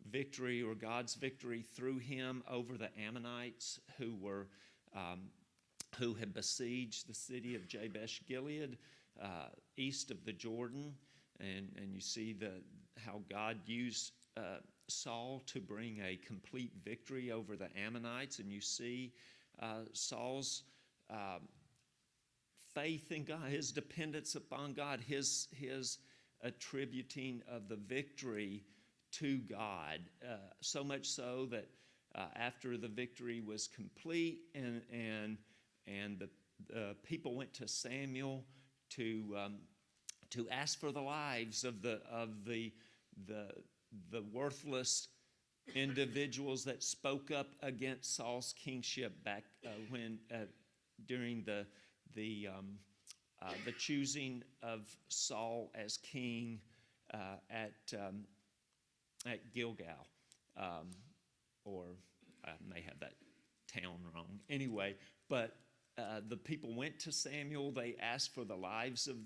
victory, or God's victory through him over the Ammonites who had besieged the city of Jabesh Gilead, east of the Jordan. And you see how God used Saul to bring a complete victory over the Ammonites. And you see Saul's faith in God, his dependence upon God, his attributing of the victory to God, so much so that after the victory was complete and the people went to Samuel to ask for the lives of the worthless individuals that spoke up against Saul's kingship back during the choosing of Saul as king at Gilgal, or I may have that town wrong. Anyway, but the people went to Samuel. They asked for the lives of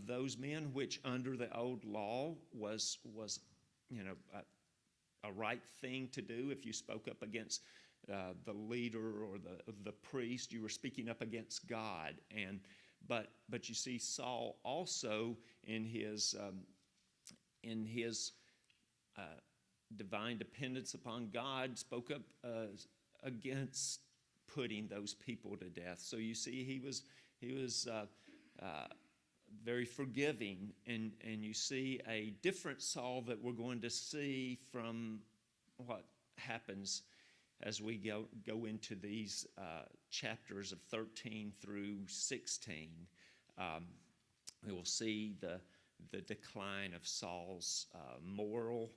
those men, which under the old law was a right thing to do. If you spoke up against the leader or the priest, you were speaking up against God. But you see Saul also in his divine dependence upon God spoke up against putting those people to death. So you see he was very forgiving, and you see a different Saul that we're going to see from what happens as we go into these chapters of 13 through 16. We will see the decline of Saul's moral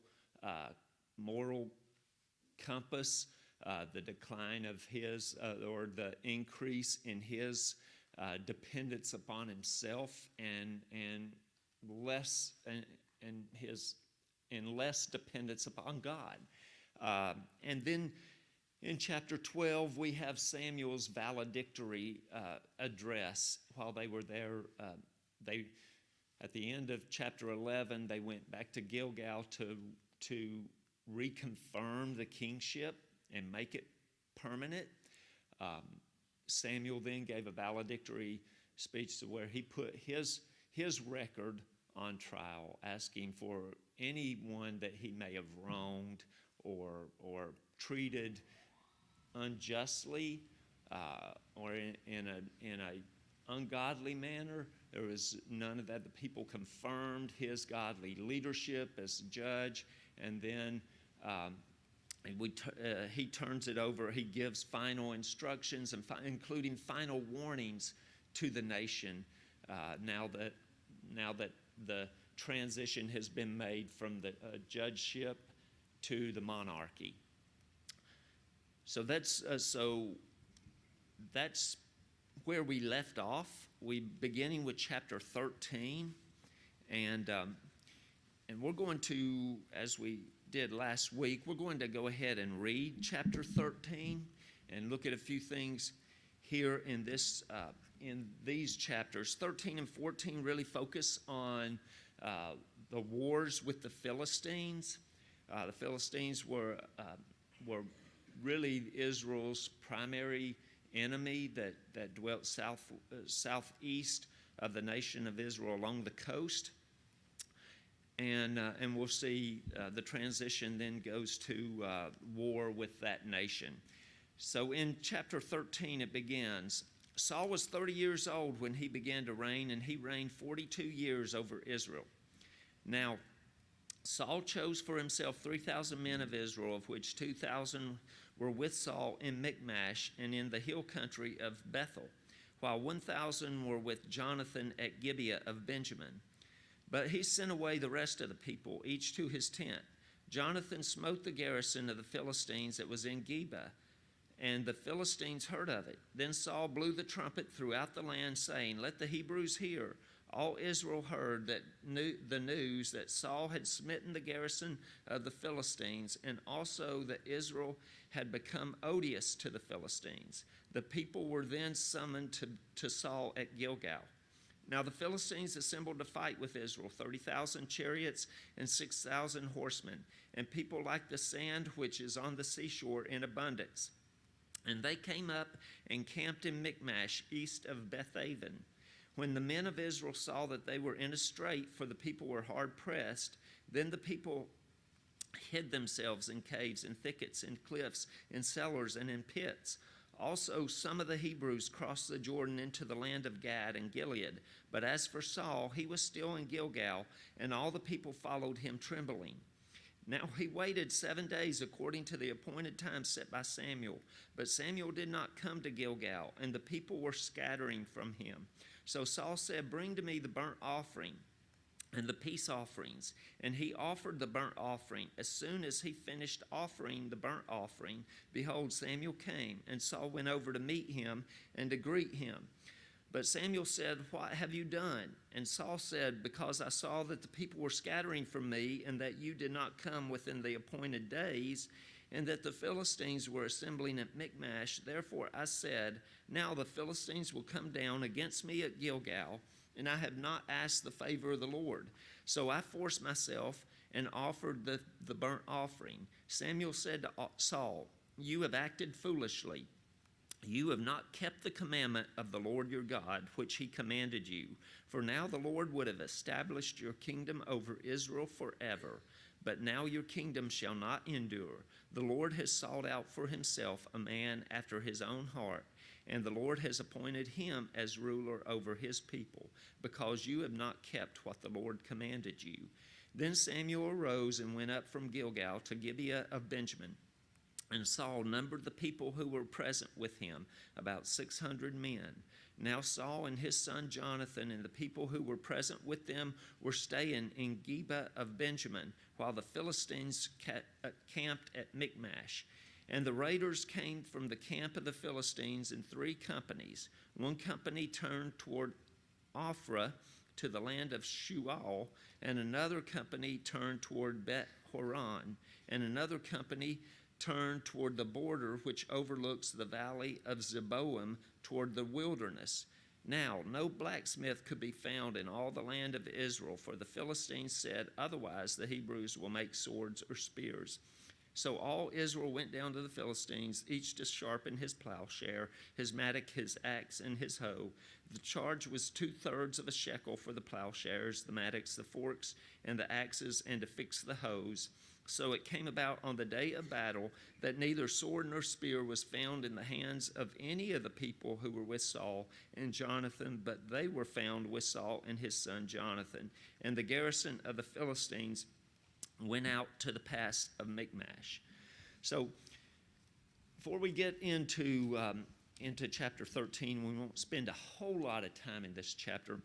compass, the decline of his, or the increase in his dependence upon himself, and less dependence upon God. And then in chapter 12, we have Samuel's valedictory address. While they were there, at the end of chapter 11, they went back to Gilgal to reconfirm the kingship and make it permanent. Samuel then gave a valedictory speech to where he put his record on trial, asking for anyone that he may have wronged or treated unjustly or in a ungodly manner. There was none of that. The people confirmed his godly leadership as judge, and then he turns it over. He gives final instructions, including final warnings to the nation. Now that the transition has been made from the judgeship to the monarchy. So that's where we left off. We beginning with chapter 13, and we're going to, as we did last week, we're going to go ahead and read chapter 13 and look at a few things here in these chapters. 13 and 14 really focus on the wars with the Philistines. The Philistines were really Israel's primary enemy that dwelt southeast of the nation of Israel along the coast. And we'll see the transition then goes to war with that nation. So in chapter 13 it begins, Saul was 30 years old when he began to reign, and he reigned 42 years over Israel. Now Saul chose for himself 3,000 men of Israel, of which 2,000 were with Saul in Michmash and in the hill country of Bethel, while 1,000 were with Jonathan at Gibeah of Benjamin. But he sent away the rest of the people, each to his tent. Jonathan smote the garrison of the Philistines that was in Gibeah, and the Philistines heard of it. Then Saul blew the trumpet throughout the land, saying, "Let the Hebrews hear." All Israel heard the news that Saul had smitten the garrison of the Philistines, and also that Israel had become odious to the Philistines. The people were then summoned to Saul at Gilgal. Now the Philistines assembled to fight with Israel, 30,000 chariots and 6,000 horsemen, and people like the sand which is on the seashore in abundance. And they came up and camped in Michmash, east of Bethaven. When the men of Israel saw that they were in a strait, for the people were hard pressed, then the people hid themselves in caves and thickets and cliffs, in cellars and in pits. Also, some of the Hebrews crossed the Jordan into the land of Gad and Gilead. But as for Saul, he was still in Gilgal, and all the people followed him trembling. Now he waited 7 days according to the appointed time set by Samuel. But Samuel did not come to Gilgal, and the people were scattering from him. So Saul said, "Bring to me the burnt offering and the peace offerings." And he offered the burnt offering. As soon as he finished offering the burnt offering, behold, Samuel came, and Saul went over to meet him and to greet him. But Samuel said, "What have you done?" And Saul said, "Because I saw that the people were scattering from me, and that you did not come within the appointed days, and that the Philistines were assembling at Michmash. Therefore I said, now the Philistines will come down against me at Gilgal, and I have not asked the favor of the Lord. So I forced myself and offered the burnt offering." Samuel said to Saul, "You have acted foolishly. You have not kept the commandment of the Lord your God, which he commanded you. For now the Lord would have established your kingdom over Israel forever. But now your kingdom shall not endure. The Lord has sought out for himself a man after his own heart, and the Lord has appointed him as ruler over his people, because you have not kept what the Lord commanded you." Then Samuel arose and went up from Gilgal to Gibeah of Benjamin. And Saul numbered the people who were present with him, about 600 men. Now Saul and his son Jonathan and the people who were present with them were staying in Gibeah of Benjamin, while the Philistines camped at Michmash. And the raiders came from the camp of the Philistines in 3 companies. One company turned toward Ophrah to the land of Shual, and another company turned toward Bet-horon, and another company turned toward the border which overlooks the valley of Zeboim toward the wilderness. Now no blacksmith could be found in all the land of Israel, for the Philistines said, "Otherwise the Hebrews will make swords or spears." So all Israel went down to the Philistines, each to sharpen his plowshare, his mattock, his axe, and his hoe. The charge was 2/3 of a shekel for the plowshares, the mattocks, the forks, and the axes, and to fix the hoes. So it came about on the day of battle that neither sword nor spear was found in the hands of any of the people who were with Saul and Jonathan, but they were found with Saul and his son Jonathan. And the garrison of the Philistines went out to the pass of Michmash. So before we get into chapter 13, we won't spend a whole lot of time in this chapter.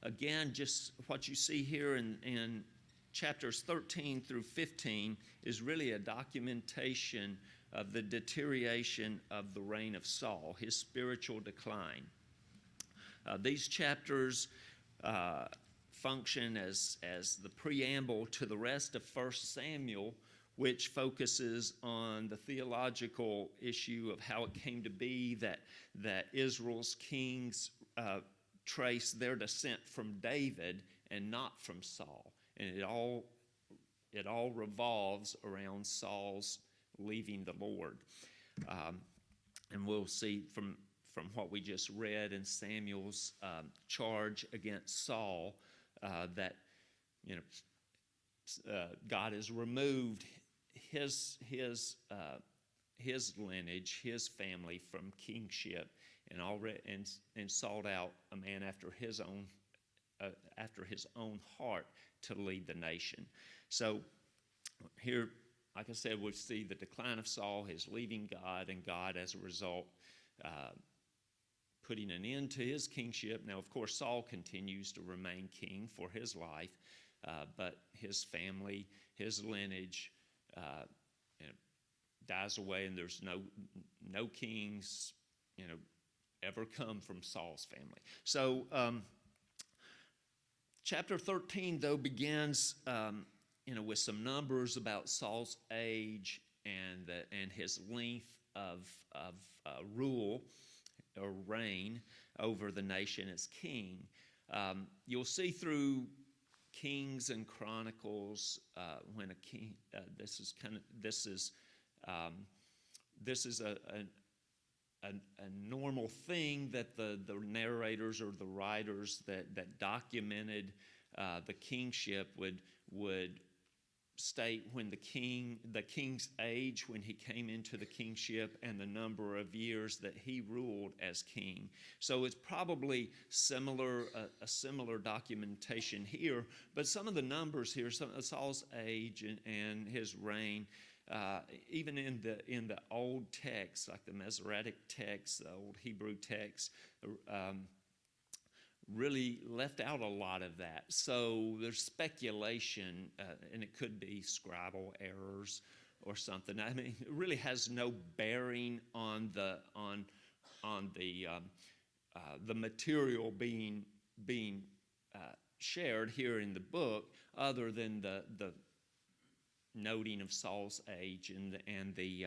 Again, just what you see here in chapters 13 through 15 is really a documentation of the deterioration of the reign of Saul, his spiritual decline. These chapters function as the preamble to the rest of 1 Samuel, which focuses on the theological issue of how it came to be that Israel's kings trace their descent from David and not from Saul. And it all revolves around Saul's leaving the Lord. And we'll see from what we just read in Samuel's charge against Saul that God has removed his lineage, his family from kingship, and sought out a man after his own heart to lead the nation. So here, like I said, we see the decline of Saul, his leaving God, and God, as a result, putting an end to his kingship. Now, of course, Saul continues to remain king for his life, but his family, his lineage dies away, and there's no kings, ever come from Saul's family. So chapter 13, though, begins with some numbers about Saul's age and his length of rule. or reign over the nation as king. You'll see through Kings and Chronicles when a king. This is a normal thing that the narrators or the writers that documented the kingship would state when the king's age when he came into the kingship and the number of years that he ruled as king. So it's probably a similar documentation here, but some of the numbers here, some of Saul's age and his reign, even in the old text, like the Masoretic text, the old Hebrew text, really left out a lot of that. So there's speculation, and it could be scribal errors or something. I mean, it really has no bearing on the material being shared here in the book, other than the noting of Saul's age and the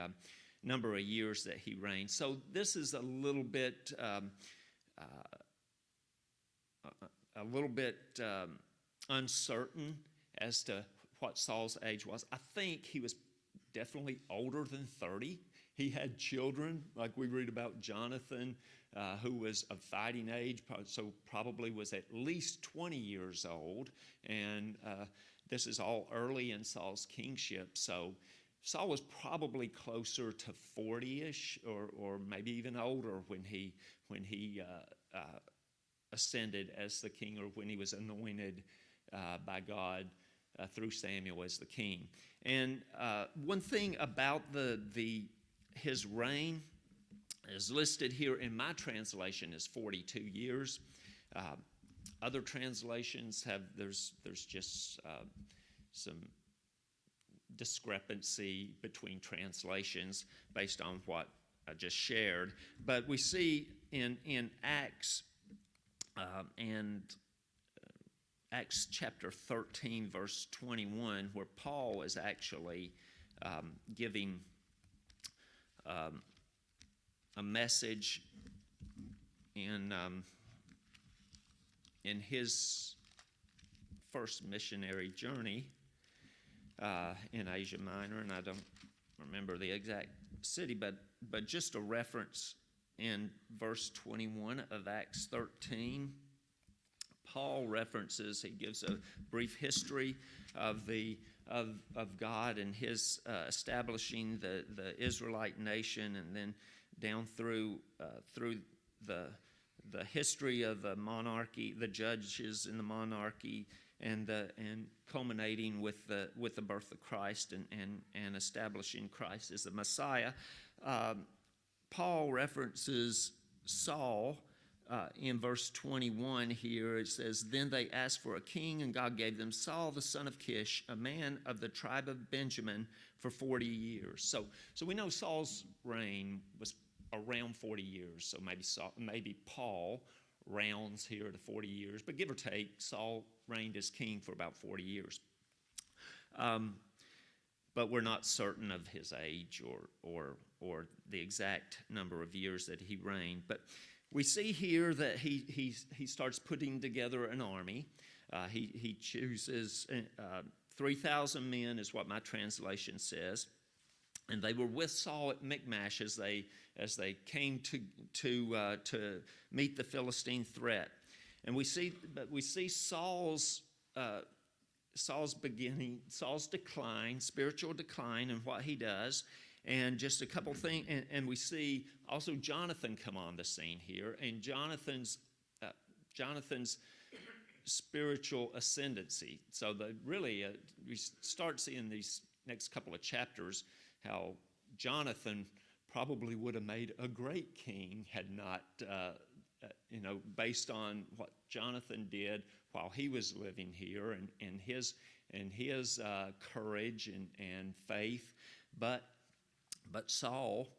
number of years that he reigned. So this is a little bit uncertain as to what Saul's age was. I think he was definitely older than 30. He had children, like we read about Jonathan, who was of fighting age, so probably was at least 20 years old. And this is all early in Saul's kingship. So Saul was probably closer to 40-ish or maybe even older when he ascended as the king, or when he was anointed by God through Samuel as the king. And one thing about his reign is listed here in my translation as 42 years. Other translations there's just some discrepancy between translations based on what I just shared. But we see in Acts Acts chapter 13, verse 21, where Paul is actually giving a message in his first missionary journey in Asia Minor, and I don't remember the exact city, but just a reference in verse 21 of Acts 13. Paul references, he gives a brief history of God and his establishing the Israelite nation, and then down through the history of the monarchy, the judges in the monarchy, and culminating with the birth of Christ and establishing Christ as the Messiah. Paul references Saul in verse 21 here. It says, "Then they asked for a king, and God gave them Saul, the son of Kish, a man of the tribe of Benjamin, for 40 years. So we know Saul's reign was around 40 years. So maybe Paul rounds here to 40 years, but give or take, Saul reigned as king for about 40 years. But we're not certain of his age or the exact number of years that he reigned. But we see here that he starts putting together an army. He chooses 3,000 men, is what my translation says, and they were with Saul at Michmash as they came to meet the Philistine threat. And we see Saul's decline, spiritual decline, and what he does. And just a couple things, and we see also Jonathan come on the scene here, and Jonathan's spiritual ascendancy. So we start seeing these next couple of chapters how Jonathan probably would have made a great king had not, based on what Jonathan did while he was living here, and his courage and faith, but Saul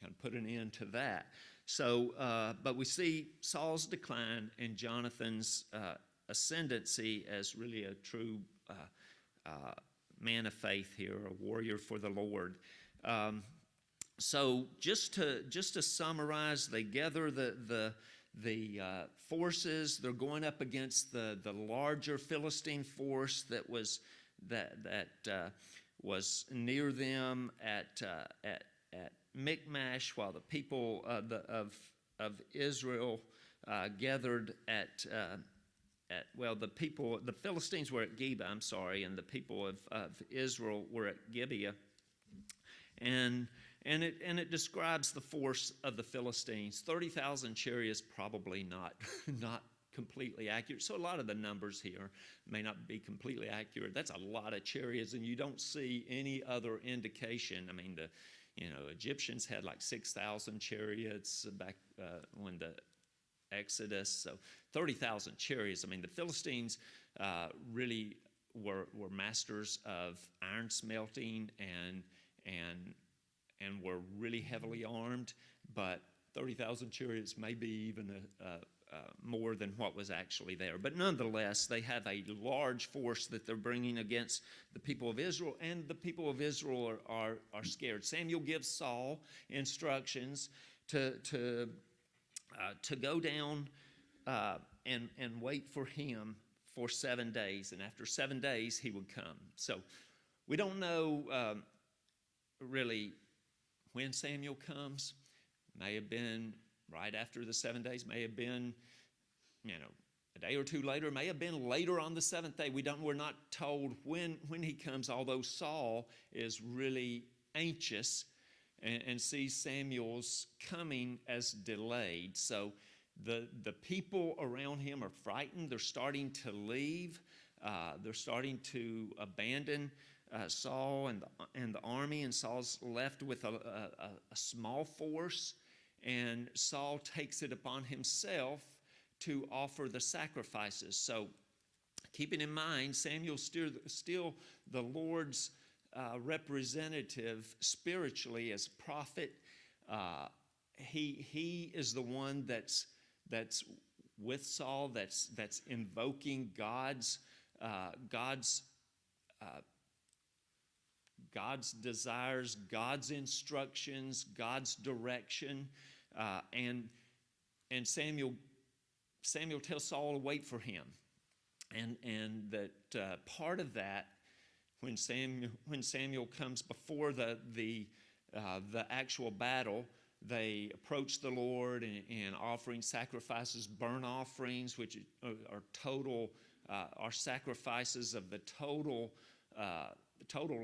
kind of put an end to that. So, but we see Saul's decline and Jonathan's ascendancy as really a true man of faith here, a warrior for the Lord. So just to summarize, they gather the forces. They're going up against the larger Philistine force that was was near them at Michmash, while the people of Israel gathered the Philistines were at Gibeah, I'm sorry, and the people of Israel were at Gibeah. And it describes the force of the Philistines. 30,000 chariots, probably not completely accurate. So a lot of the numbers here may not be completely accurate. That's a lot of chariots, and you don't see any other indication. I mean, the Egyptians had like 6,000 chariots back when the Exodus. So 30,000 chariots. I mean, the Philistines really were masters of iron smelting and were really heavily armed, but 30,000 chariots may be even more than what was actually there. But nonetheless, they have a large force that they're bringing against the people of Israel, and the people of Israel are scared. Samuel gives Saul instructions to go down and wait for him for 7 days, and after 7 days he would come. So we don't know really when Samuel comes. May have been right after the 7 days, may have been, a day or two later, may have been later on the seventh day. We're not told when he comes, although Saul is really anxious and sees Samuel's coming as delayed. So the people around him are frightened. They're starting to leave. They're starting to abandon Saul and the army, and Saul's left with a small force, and Saul takes it upon himself to offer the sacrifices. So keeping in mind, Samuel's still the Lord's representative spiritually as prophet. He is the one that's with Saul, that's invoking God's desires, God's instructions, God's direction, and Samuel tells Saul to wait for him, and that part of that, when Samuel comes before the actual battle, they approach the Lord and offering sacrifices, burnt offerings, which are sacrifices of the total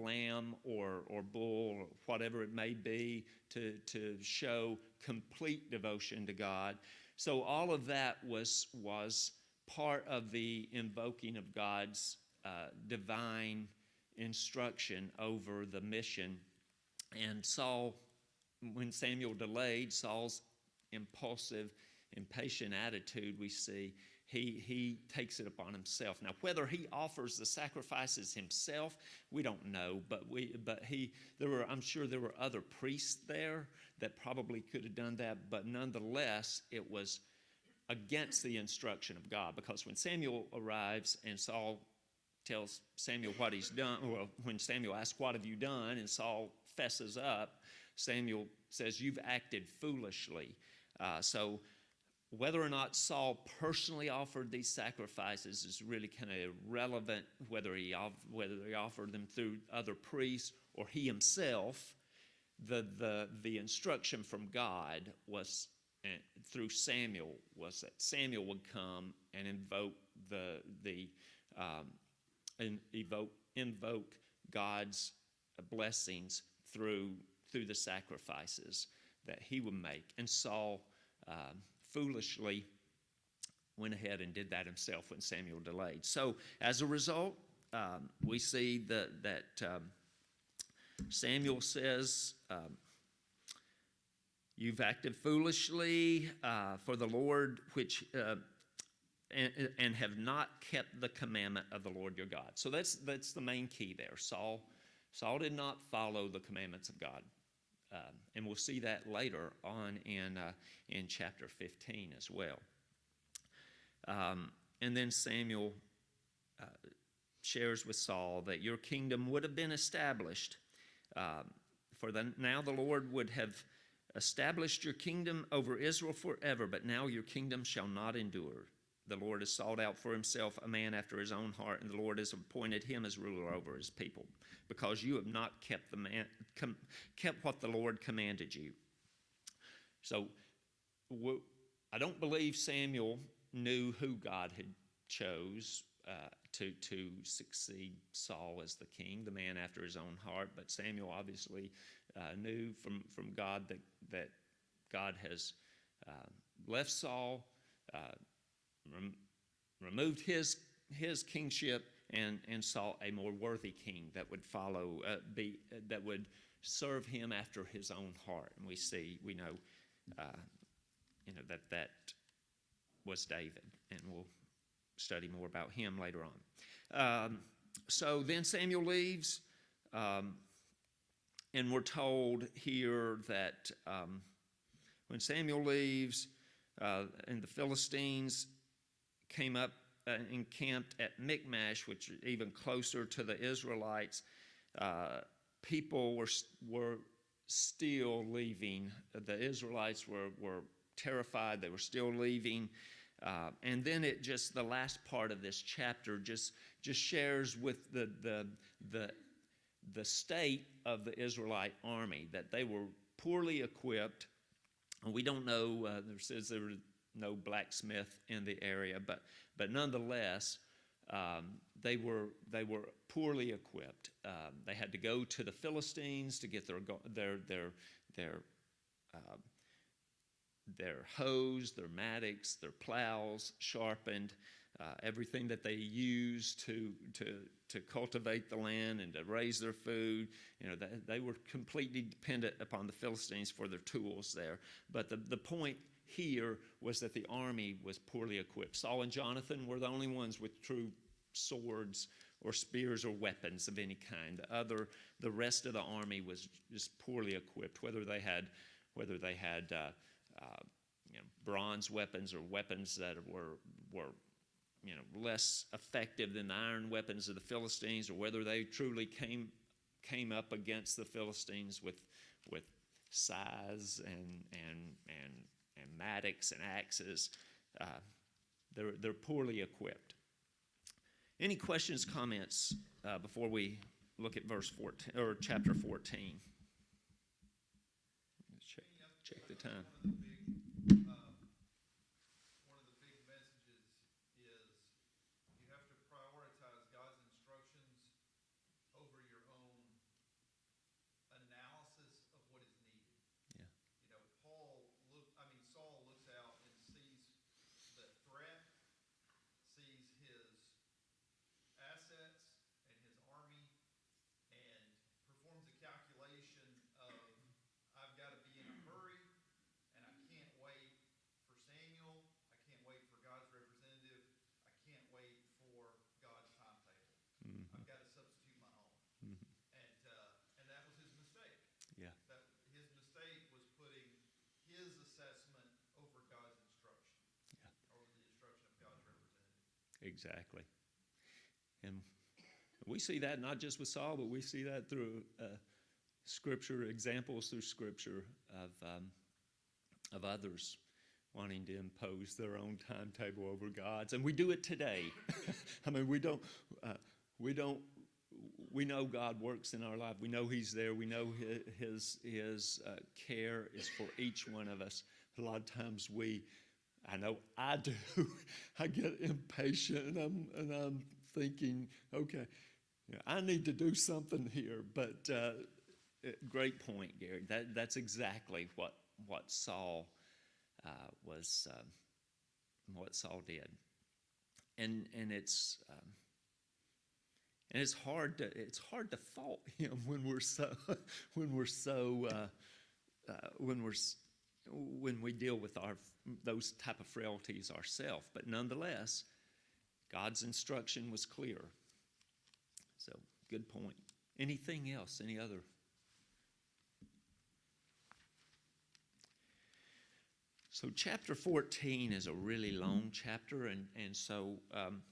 lamb or bull, or whatever it may be, to show complete devotion to God. So all of that was part of the invoking of God's divine instruction over the mission. And Saul, when Samuel delayed, Saul's impulsive, impatient attitude, we see, he takes it upon himself. Now, whether he offers the sacrifices himself, we don't know. I'm sure there were other priests there that probably could have done that. But nonetheless, it was against the instruction of God, because when Samuel arrives and Saul tells Samuel what he's done, or when Samuel asks, "What have you done?" and Saul fesses up, Samuel says, "You've acted foolishly." So whether or not Saul personally offered these sacrifices is really kind of irrelevant. Whether he offered them through other priests or he himself, the instruction from God was through Samuel was that Samuel would come and invoke God's blessings through the sacrifices that he would make. And Saul foolishly went ahead and did that himself when Samuel delayed. So as a result, we see that Samuel says, "You've acted foolishly for the Lord, and have not kept the commandment of the Lord your God." So that's the main key there. Saul did not follow the commandments of God. And we'll see that later on in chapter 15 as well. And then Samuel shares with Saul that your kingdom would have been established now the Lord would have established your kingdom over Israel forever, but now your kingdom shall not endure. The Lord has sought out for himself a man after his own heart, and the Lord has appointed him as ruler over his people, because you have not kept what the Lord commanded you. So I don't believe Samuel knew who God had chose to succeed Saul as the king, the man after his own heart. But Samuel obviously knew from God that God has left Saul, removed his kingship, and sought a more worthy king that would follow, that would serve him after his own heart. And we know that was David, and we'll study more about him later on. So then Samuel leaves, and we're told here that when Samuel leaves, and the Philistines came up encamped at Michmash, which is even closer to the Israelites, people were still leaving. The Israelites were terrified. They were still leaving. And then the last part of this chapter just shares with the state of the Israelite army, that they were poorly equipped. We don't know, there says there was no blacksmith in the area, but nonetheless, they were poorly equipped. They had to go to the Philistines to get their hoes, their mattocks, their plows sharpened, everything that they used to cultivate the land and to raise their food. They were completely dependent upon the Philistines for their tools there. But the point here was that the army was poorly equipped. Saul and Jonathan were the only ones with true swords or spears or weapons of any kind. The rest of the army was just poorly equipped, whether they had bronze weapons or weapons that were less effective than the iron weapons of the Philistines, or whether they truly came up against the Philistines with scythes and mattocks and axes. They're poorly equipped. Any questions, comments before we look at verse 14 or chapter 14? Check the time. One of the big messages is you have to prioritize God's instructions over your own analysis of what is needed. Yeah. Saul looks out and sees the threat, sees his assets and his army, and performs a calculation of, I've got to be in a hurry, and I can't wait for Samuel, I can't wait for God's representative, I can't wait for God's timetable. Mm-hmm. I've got to substitute my own. Mm-hmm. And that was his mistake. Yeah. His mistake was putting his assessment over God's instruction. Yeah. Over the instruction of God's representative. Exactly. And we see that not just with Saul, but we see that through Scripture, examples through Scripture of others wanting to impose their own timetable over God's, and we do it today. I mean, we know God works in our life. We know He's there. We know His care is for each one of us. A lot of times I know I do. I get impatient, and I'm thinking, okay, I need to do something here. But great point, Gary. That's exactly what Saul was. What Saul did, and it's hard to fault him when we deal with those type of frailties ourselves. But nonetheless, God's instruction was clear. So, good point. Anything else? Any other? So chapter 14 is a really long chapter, and so I'm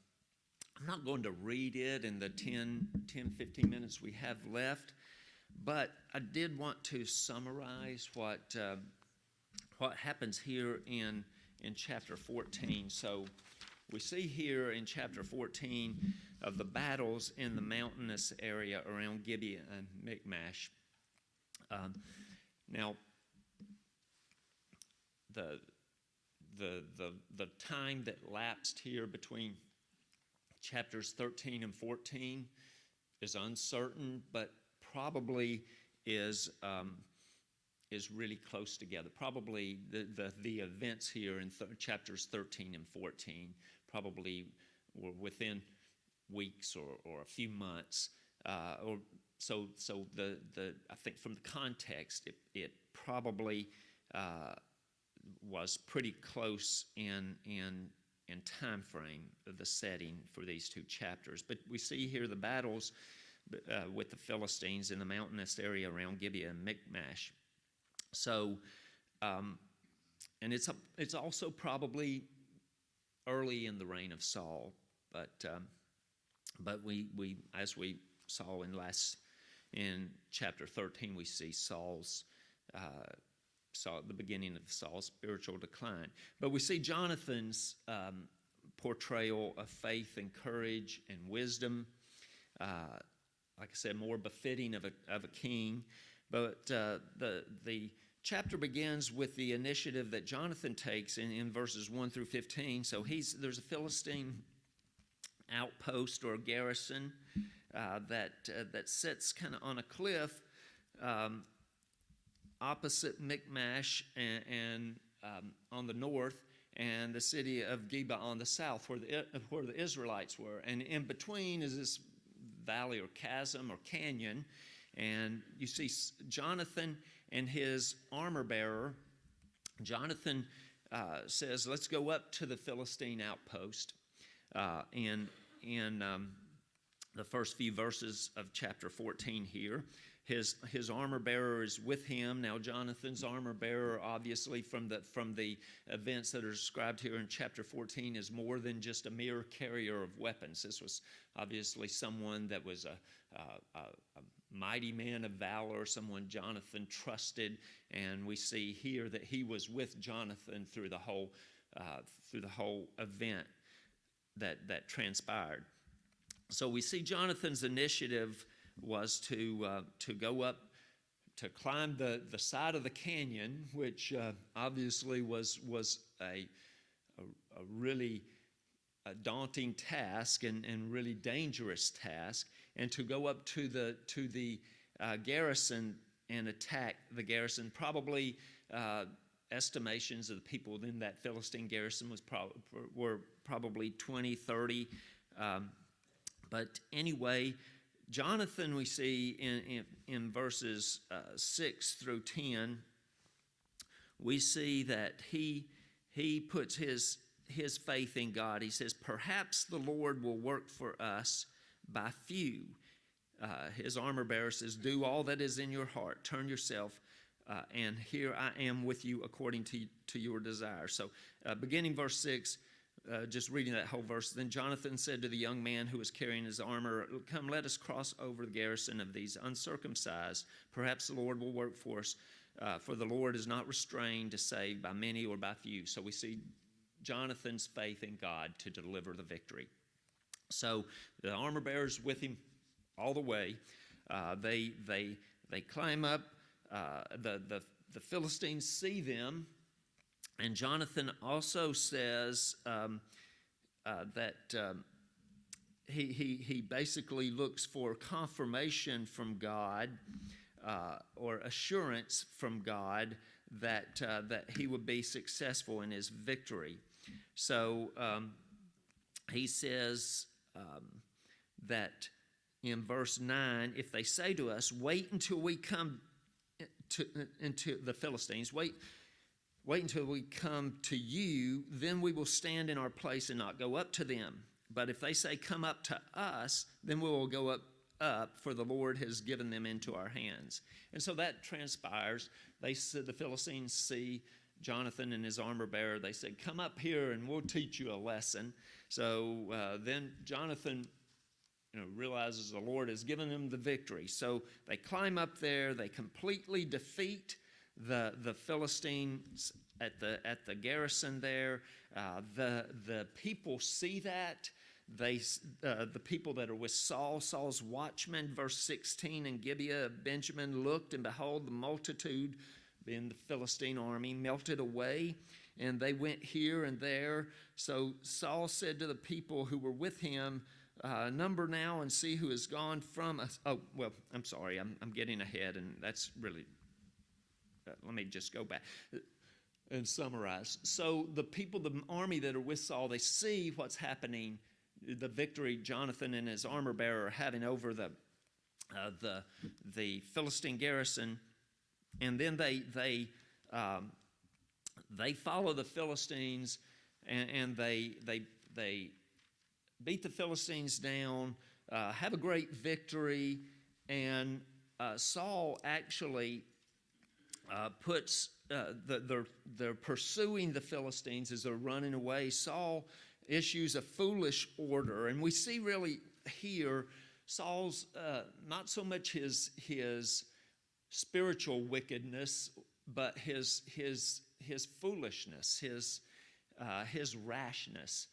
not going to read it in the 10, 15 minutes we have left, But I did want to summarize what happens here in chapter 14. So we see here in chapter 14 of the battles in the mountainous area around Gibeah and Michmash. Now, the time that lapsed here between chapters 13 and 14 is uncertain, but probably is really close together. Probably the events here in chapters 13 and 14 probably were within weeks or a few months. So I think from the context, it probably was pretty close in time frame of the setting for these two chapters. But we see here the battles with the Philistines in the mountainous area around Gibeah and Michmash. So, and it's also probably early in the reign of Saul, but we as we saw in chapter 13, we see the beginning of Saul's spiritual decline. But we see Jonathan's portrayal of faith and courage and wisdom. Like I said, more befitting of a king. But the chapter begins with the initiative that Jonathan takes in verses 1 through 15. So there's a Philistine outpost or garrison that sits kind of on a cliff opposite Michmash and on the north, and the city of Gibeah on the south, where the Israelites were. And in between is this valley or chasm or canyon, and you see Jonathan and his armor bearer. Jonathan says, let's go up to the Philistine outpost. In the first few verses of chapter 14 here, his armor bearer is with him. Now, Jonathan's armor bearer, obviously, from the events that are described here in chapter 14, is more than just a mere carrier of weapons. This was obviously someone that was a mighty man of valor, someone Jonathan trusted, and we see here that he was with Jonathan through the whole event that transpired. So we see Jonathan's initiative was to go up, to climb the side of the canyon, which obviously was a really daunting task and really dangerous task, and to go up to the garrison and attack the garrison. Probably estimations of the people in that Philistine garrison were probably 20, 30. But anyway, Jonathan, we see in verses 6 through 10, we see that he puts his faith in God. He says, perhaps the Lord will work for us by few. His armor bearer says, do all that is in your heart. Turn yourself, and here I am with you according to your desire. So beginning verse 6, just reading that whole verse. Then Jonathan said to the young man who was carrying his armor, come, let us cross over the garrison of these uncircumcised. Perhaps the Lord will work for us, for the Lord is not restrained to save by many or by few. So we see Jonathan's faith in God to deliver the victory. So the armor bearer's with him all the way. They climb up. The Philistines see them. And Jonathan also says that he basically looks for confirmation from God or assurance from God that he would be successful in his victory. So he says that in verse 9, if they say to us, wait until we come into the Philistines, wait until we come to you, then we will stand in our place and not go up to them. But if they say, come up to us, then we will go up, for the Lord has given them into our hands. And so that transpires. The Philistines see Jonathan and his armor bearer. They said, come up here and we'll teach you a lesson. So then Jonathan realizes the Lord has given them the victory. So they climb up there. They completely defeat the Philistines at the garrison there. The people see that. The people that are with Saul's watchmen, verse 16, in Gibeah of Benjamin looked, and behold, the multitude, being the Philistine army, melted away, and they went here and there. So Saul said to the people who were with him, number now and see who has gone from us. Oh, well, I'm sorry, I'm getting ahead, and that's really, let me just go back and summarize. So the people, the army that are with Saul, they see what's happening, the victory Jonathan and his armor bearer are having over the Philistine garrison, and then they follow the Philistines, and they beat the Philistines down, have a great victory, and Saul actually puts they're pursuing the Philistines as they're running away. Saul issues a foolish order, and we see really here Saul's not so much his spiritual wickedness, but his foolishness, his rashness,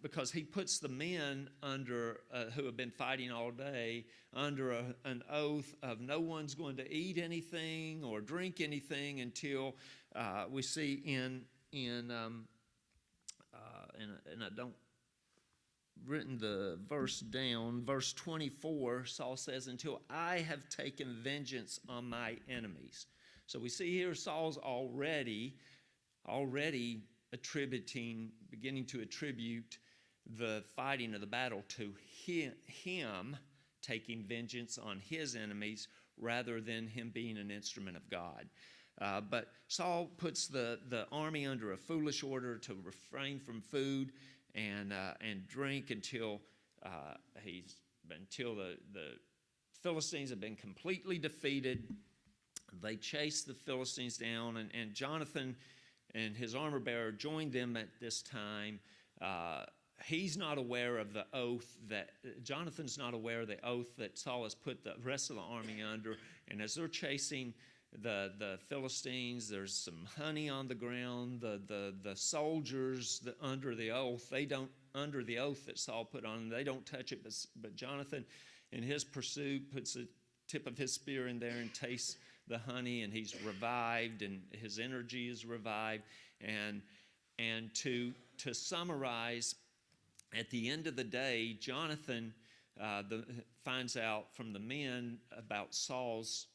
because he puts the men under who have been fighting all day under an oath of no one's going to eat anything or drink anything until we see and I don't written the verse down. Verse 24, Saul says, "Until I have taken vengeance on my enemies." So we see here Saul's already beginning to attribute the fighting of the battle to him taking vengeance on his enemies rather than him being an instrument of God. But Saul puts the army under a foolish order to refrain from food and drink until the Philistines have been completely defeated. They chase the Philistines down, and Jonathan and his armor bearer joined them at this time. He's not aware of the oath Jonathan's not aware of the oath that Saul has put the rest of the army under. And as they're chasing the Philistines, there's some honey on the ground. The soldiers under the oath, under the oath that Saul put on them, they don't touch it. But Jonathan, in his pursuit, puts the tip of his spear in there and tastes the honey, and he's revived, and his energy is revived. And to summarize, at the end of the day, Jonathan finds out from the men about Saul's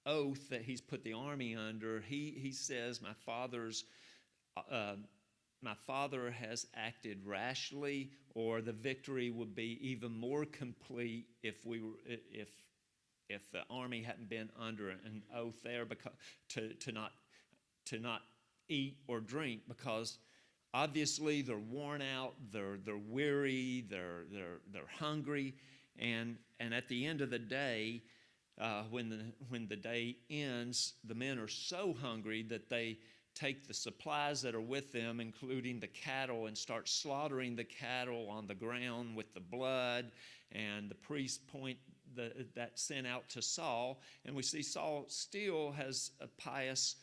oath that he's put the army under. He says, my father has acted rashly, or the victory would be even more complete if the army hadn't been under an oath there, because to not eat or drink, because obviously they're worn out, they're weary, they're hungry, and at the end of the day, when the day ends, the men are so hungry that they take the supplies that are with them, including the cattle, and start slaughtering the cattle on the ground with the blood. And the priests point that sin out to Saul, and we see Saul still has a pious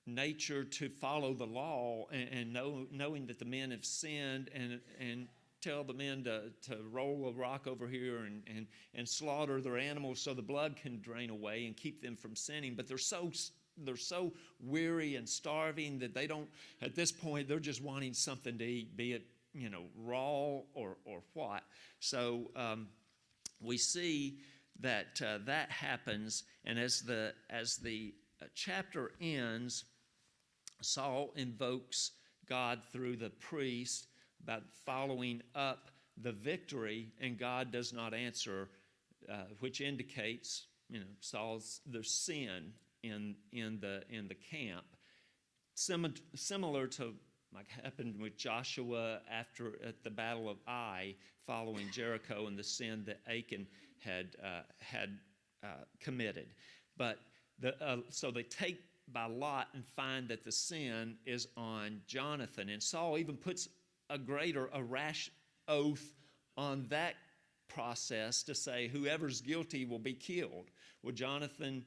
nature to follow the law, and knowing that the men have sinned, and tell the men to roll a rock over here and slaughter their animals so the blood can drain away and keep them from sinning. But they're so weary and starving that they don't, at this point, they're just wanting something to eat, be it raw or what. So we see that that happens, and as the chapter ends, Saul invokes God through the priest about following up the victory, and God does not answer, which indicates there's sin in the camp, similar to like happened with Joshua at the Battle of Ai, following Jericho, and the sin that Achan had committed. But so they take by lot and find that the sin is on Jonathan, and Saul even puts a rash oath on that process to say whoever's guilty will be killed. Well, Jonathan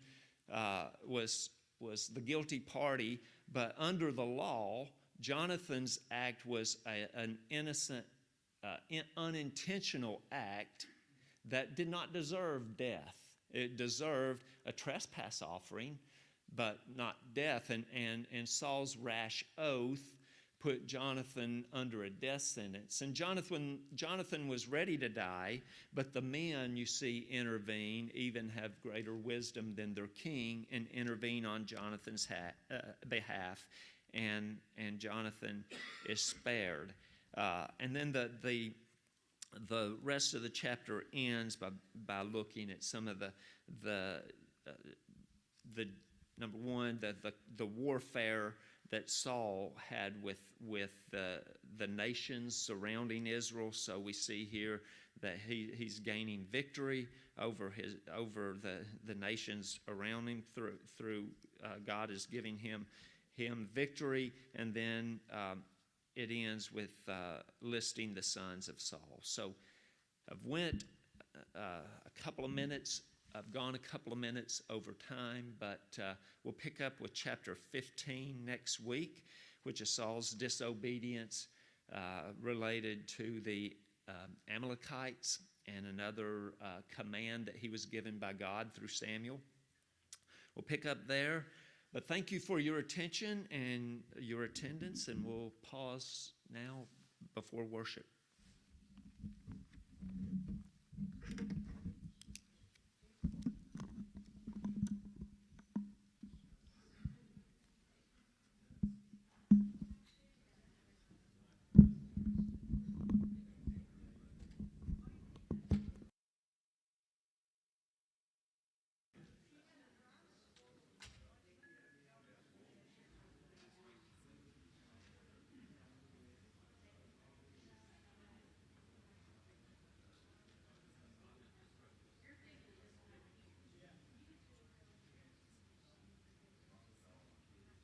was the guilty party, but under the law, Jonathan's act was an innocent, unintentional act that did not deserve death. It deserved a trespass offering, but not death. And Saul's rash oath put Jonathan under a death sentence. And Jonathan was ready to die, but the men, you see, intervene, even have greater wisdom than their king, and intervene on Jonathan's behalf. And Jonathan is spared. And then the rest of the chapter ends by looking at some of the number one, the warfare that Saul had with the nations surrounding Israel. So we see here that he's gaining victory over the nations around him through God is giving him victory, and then it ends with listing the sons of Saul. So I've went a couple of minutes. I've gone a couple of minutes over time, but we'll pick up with chapter 15 next week, which is Saul's disobedience related to the Amalekites and another command that he was given by God through Samuel. We'll pick up there, but thank you for your attention and your attendance, and we'll pause now before worship.